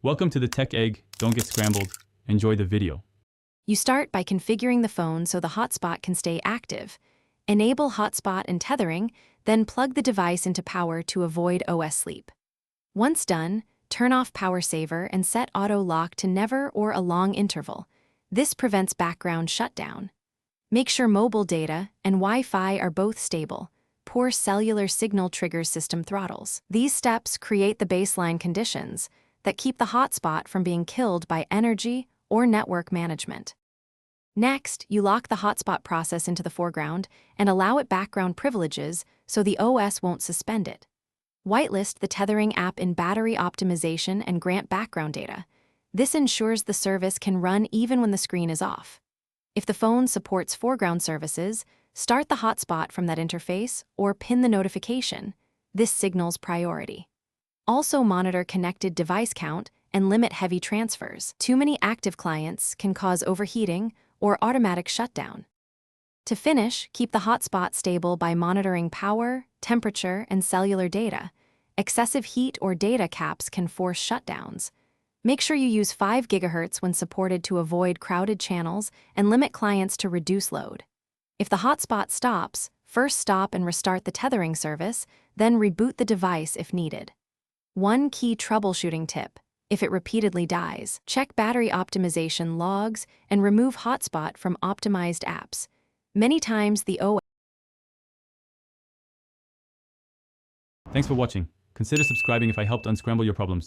Welcome to the Tech Egg. Don't get scrambled. Enjoy the video. You start by configuring the phone so the hotspot can stay active. Enable hotspot and tethering, then plug the device into power to avoid OS sleep. Once done, turn off power saver and set auto lock to never or a long interval. This prevents background shutdown. Make sure mobile data and Wi-Fi are both stable. Poor cellular signal triggers system throttles. These steps create the baseline conditions that keep the hotspot from being killed by energy or network management. Next, you lock the hotspot process into the foreground and allow it background privileges so the OS won't suspend it. Whitelist the tethering app in battery optimization and grant background data. This ensures the service can run even when the screen is off. If the phone supports foreground services, start the hotspot from that interface or pin the notification. This signals priority. Also monitor connected device count and limit heavy transfers. Too many active clients can cause overheating or automatic shutdown. To finish, keep the hotspot stable by monitoring power, temperature, and cellular data. Excessive heat or data caps can force shutdowns. Make sure you use 5 GHz when supported to avoid crowded channels and limit clients to reduce load. If the hotspot stops, first stop and restart the tethering service, then reboot the device if needed. One key troubleshooting tip: if it repeatedly dies, check battery optimization logs and remove hotspot from optimized apps. Many times the OS. Thanks for watching. Consider subscribing if I helped unscramble your problems.